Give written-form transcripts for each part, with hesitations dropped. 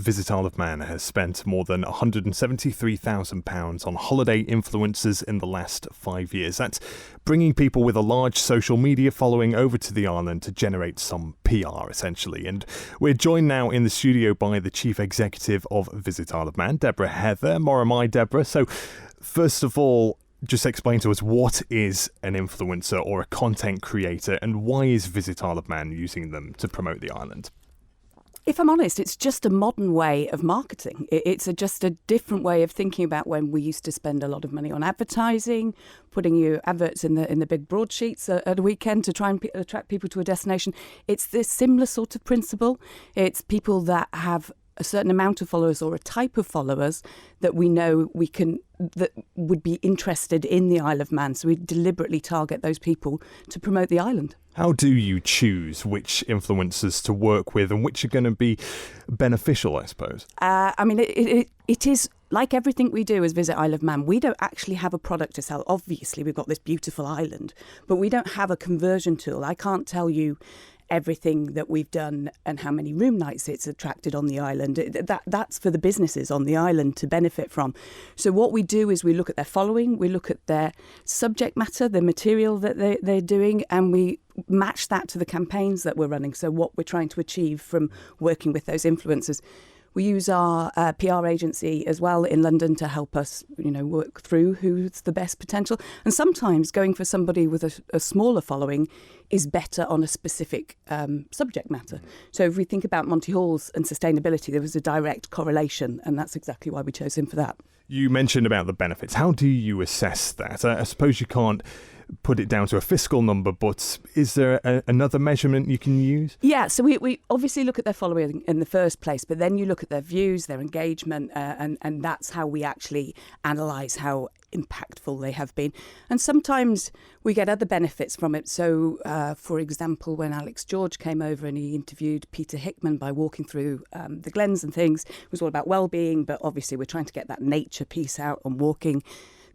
Visit Isle of Man has spent more than £173,000 on holiday influencers in the last 5 years. That's bringing people with a large social media following over to the island to generate some PR, essentially. And we're joined now in the studio by the Chief Executive of Visit Isle of Man, Deborah Heather. Moramai, Deborah. So, first of all, just explain to us, what is an influencer or a content creator, and why is Visit Isle of Man using them to promote the island? If I'm honest, it's just a modern way of marketing. It's just a different way of thinking about when we used to spend a lot of money on advertising, putting you adverts in the big broadsheets at a weekend to try and attract people to a destination. It's this similar sort of principle. It's people that have a certain amount of followers or a type of followers that we know that would be interested in the Isle of Man. So we deliberately target those people to promote the island. How do you choose which influencers to work with and which are going to be beneficial, I suppose? It is like everything we do as Visit Isle of Man. We don't actually have a product to sell. Obviously, we've got this beautiful island, but we don't have a conversion tool. I can't tell you everything that we've done and how many room nights it's attracted on the island. That's for the businesses on the island to benefit from. So what we do is we look at their following, we look at their subject matter, the material that they're doing, and we match that to the campaigns that we're running. So what we're trying to achieve from working with those influencers. We use our PR agency as well in London to help us, work through who's the best potential. And sometimes going for somebody with a smaller following is better on a specific subject matter. So if we think about Monty Halls and sustainability, there was a direct correlation, and that's exactly why we chose him for that. You mentioned about the benefits. How do you assess that? I suppose you can't put it down to a fiscal number, but is there another measurement you can use? Yeah, so we obviously look at their following in the first place, but then you look at their views, their engagement, and that's how we actually analyse how impactful they have been. And sometimes we get other benefits from it. So, for example, when Alex George came over and he interviewed Peter Hickman by walking through the glens and things, it was all about well-being, but obviously we're trying to get that nature piece out on walking.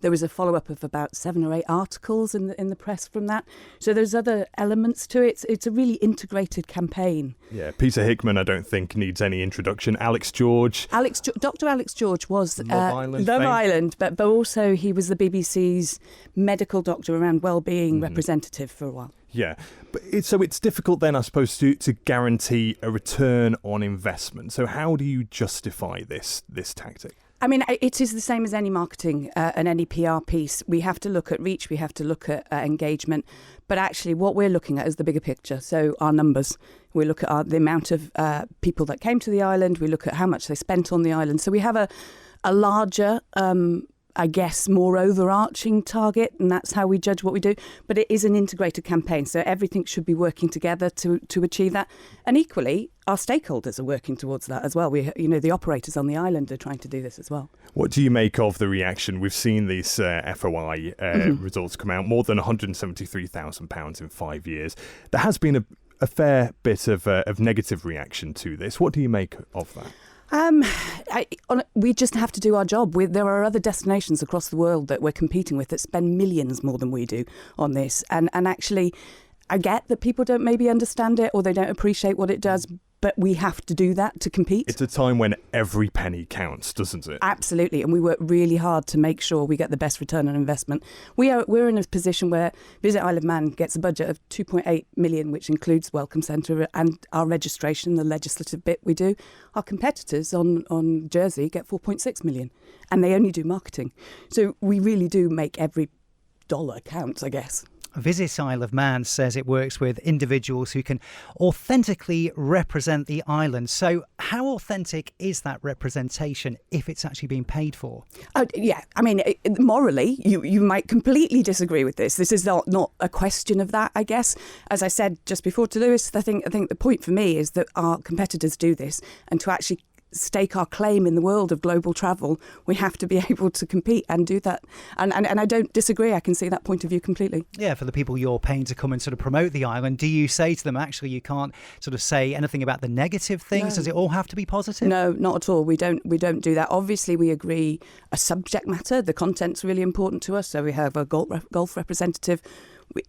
There was a follow-up of about 7 or 8 articles in the press from that. So there's other elements to it. It's a really integrated campaign. Yeah, Peter Hickman, I don't think, needs any introduction. Alex George. Dr. Alex George was Love Island, but also he was the BBC's medical doctor around well-being representative for a while. Yeah, but it's difficult then, I suppose, to guarantee a return on investment. So how do you justify this tactic? I mean, it is the same as any marketing and any PR piece. We have to look at reach, we have to look at engagement. But actually, what we're looking at is the bigger picture. So our numbers. We look at the amount of people that came to the island. We look at how much they spent on the island. So we have a larger more overarching target, and that's how we judge what we do. But it is an integrated campaign, so everything should be working together to achieve that. And equally, our stakeholders are working towards that as well. The operators on the island are trying to do this as well. What do you make of the reaction? We've seen these FOI results come out, more than £173,000 in 5 years. There has been a fair bit of negative reaction to this. What do you make of that? We just have to do our job. There are other destinations across the world that we're competing with that spend millions more than we do on this. And actually, I get that people don't maybe understand it or they don't appreciate what it does, but we have to do that to compete. It's a time when every penny counts, doesn't it? Absolutely, and we work really hard to make sure we get the best return on investment. We're in a position where Visit Isle of Man gets a budget of 2.8 million, which includes Welcome Centre and our registration, the legislative bit we do. Our competitors on Jersey get 4.6 million, and they only do marketing. So we really do make every dollar count, I guess. Visit Isle of Man says it works with individuals who can authentically represent the island. So how authentic is that representation if it's actually being paid for? Yeah, I mean, morally, you might completely disagree with this. This is not a question of that, I guess. As I said just before to Lewis, I think the point for me is that our competitors do this, and to actually stake our claim in the world of global travel, we have to be able to compete and do that. And I don't disagree. I can see that point of view completely. Yeah, for the people you're paying to come and sort of promote the island, do you say to them, actually, you can't sort of say anything about the negative things? No. Does it all have to be positive? No, not at all. We don't do that. Obviously, we agree a subject matter. The content's really important to us. So we have a golf representative.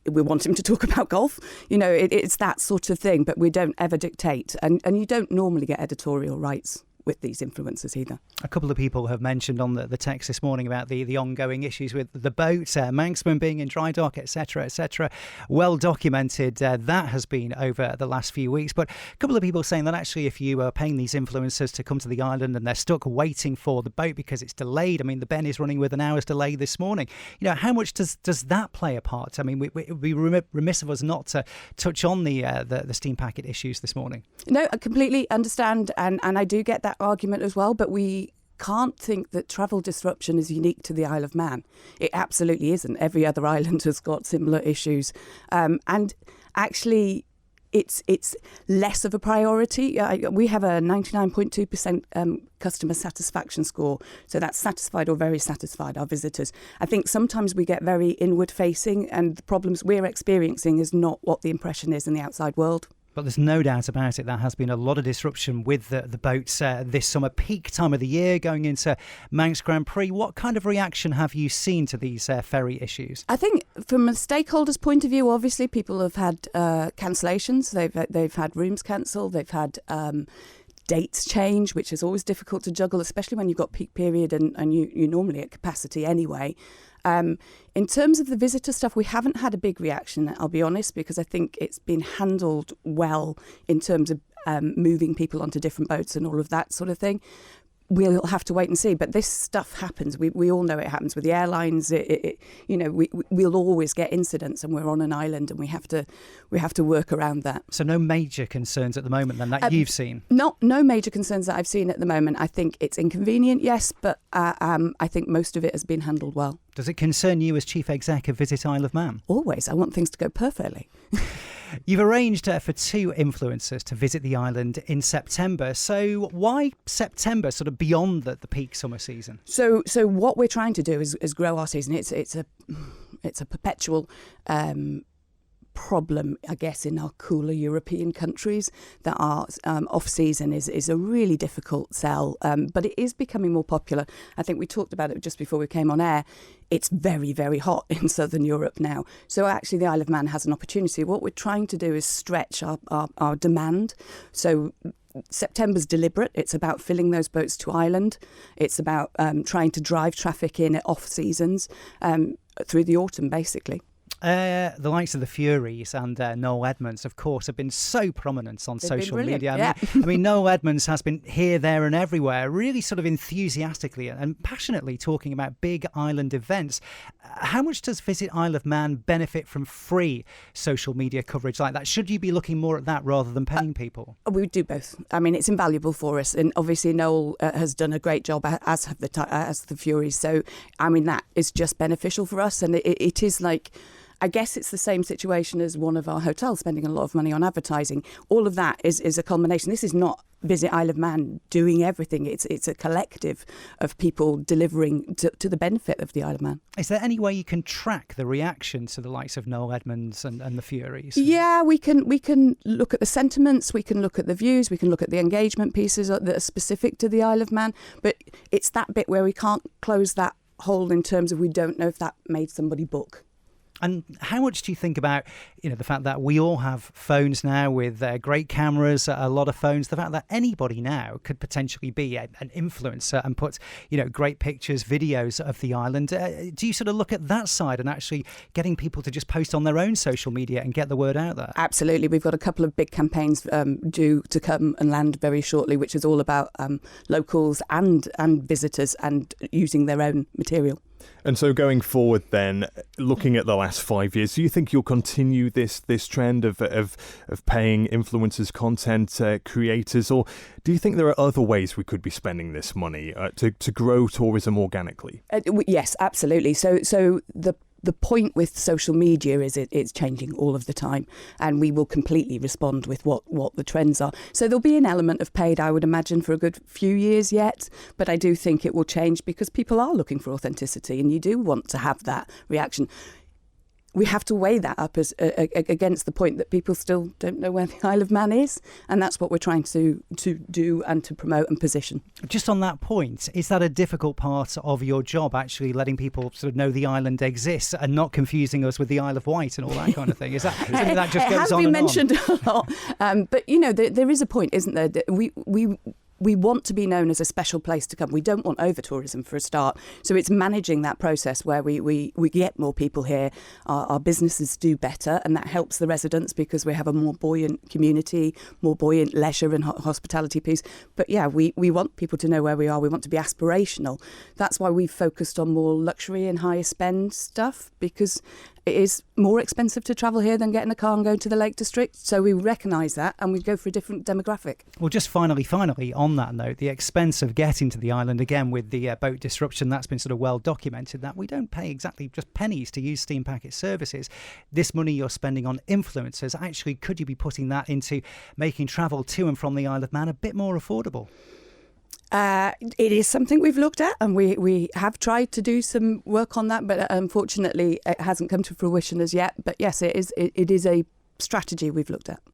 We want him to talk about golf. It's that sort of thing, but we don't ever dictate. And you don't normally get editorial rights with these influencers either. A couple of people have mentioned on the text this morning about the ongoing issues with the boat, Manxman being in dry dock, etc., etc. Well documented that has been over the last few weeks. But a couple of people saying that actually if you are paying these influencers to come to the island and they're stuck waiting for the boat because it's delayed, I mean, the Ben is running with an hour's delay this morning. You know, how much does that play a part? I mean, it would be remiss of us not to touch on the steam packet issues this morning. No, I completely understand, and I do get that argument as well, but we can't think that travel disruption is unique to the Isle of Man. It absolutely isn't. Every other island has got similar issues, and actually it's less of a priority. We have a 99.2% customer satisfaction score, so that's satisfied or very satisfied, our visitors. I think sometimes we get very inward facing, and the problems we're experiencing is not what the impression is in the outside world. But there's no doubt about it, there has been a lot of disruption with the boats this summer, peak time of the year, going into Manx Grand Prix. What kind of reaction have you seen to these ferry issues? I think from a stakeholder's point of view, obviously people have had cancellations. They've had rooms cancelled, they've had dates change, which is always difficult to juggle, especially when you've got peak period and you're normally at capacity anyway. In terms of the visitor stuff, we haven't had a big reaction, I'll be honest, because I think it's been handled well in terms of moving people onto different boats and all of that sort of thing. We'll have to wait and see. But this stuff happens. We all know it happens with the airlines. We'll always get incidents, and we're on an island, and we have to work around that. So no major concerns at the moment then that you've seen? No major concerns that I've seen at the moment. I think it's inconvenient, yes, but I think most of it has been handled well. Does it concern you as Chief Exec of Visit Isle of Man? Always. I want things to go perfectly. You've arranged for two influencers to visit the island in September. So why September, sort of beyond the peak summer season? So what we're trying to do is grow our season. It's a perpetual problem, I guess, in our cooler European countries, that our off-season is a really difficult sell, but it is becoming more popular. I think we talked about it just before we came on air. It's very, very hot in southern Europe now. So actually the Isle of Man has an opportunity. What we're trying to do is stretch our demand. So September's deliberate. It's about filling those boats to island. It's about trying to drive traffic in at off-seasons through the autumn, basically. The likes of the Furies and Noel Edmonds, of course, have been so prominent on social media. Yeah. I mean, Noel Edmonds has been here, there and everywhere, really sort of enthusiastically and passionately talking about big island events. How much does Visit Isle of Man benefit from free social media coverage like that? Should you be looking more at that rather than paying people? We do both. I mean, it's invaluable for us. And obviously Noel has done a great job, as have the Furies. So, I mean, that is just beneficial for us. And it is like, I guess it's the same situation as one of our hotels spending a lot of money on advertising. All of that is a culmination. This is not Visit Isle of Man doing everything. It's a collective of people delivering to the benefit of the Isle of Man. Is there any way you can track the reaction to the likes of Noel Edmonds and the Furies? Yeah, we can look at the sentiments, we can look at the views, we can look at the engagement pieces that are specific to the Isle of Man. But it's that bit where we can't close that hole in terms of we don't know if that made somebody book. And how much do you think about, the fact that we all have phones now with great cameras, a lot of phones, the fact that anybody now could potentially be an influencer and put, great pictures, videos of the island. Do you sort of look at that side and actually getting people to just post on their own social media and get the word out there? Absolutely. We've got a couple of big campaigns due to come and land very shortly, which is all about locals and visitors and using their own material. And so going forward then, looking at the last 5 years, do you think you'll continue this trend of paying influencers, content creators, or do you think there are other ways we could be spending this money to grow tourism organically? Yes, absolutely. So the point with social media is it's changing all of the time, and we will completely respond with what the trends are. So there'll be an element of paid, I would imagine, for a good few years yet, but I do think it will change because people are looking for authenticity, and you do want to have that reaction. We have to weigh that up as against the point that people still don't know where the Isle of Man is, and that's what we're trying to do and to promote and position. Just on that point, is that a difficult part of your job, actually letting people sort of know the island exists and not confusing us with the Isle of Wight and all that kind of thing? Is that something that just goes on and on? It has been mentioned a lot, but there is a point, isn't there? we want to be known as a special place to come. We don't want over-tourism for a start. So it's managing that process where we get more people here, our businesses do better, and that helps the residents because we have a more buoyant community, more buoyant leisure and hospitality piece. But yeah, we want people to know where we are. We want to be aspirational. That's why we've focused on more luxury and higher spend stuff, because it is more expensive to travel here than getting a car and going to the Lake District. So we recognise that and we go for a different demographic. Well, just finally, on that note, the expense of getting to the island, again, with the boat disruption, that's been sort of well documented, that we don't pay exactly just pennies to use Steam Packet services. This money you're spending on influencers, actually, could you be putting that into making travel to and from the Isle of Man a bit more affordable? It is something we've looked at, and we have tried to do some work on that, but unfortunately it hasn't come to fruition as yet. But yes, it is a strategy we've looked at.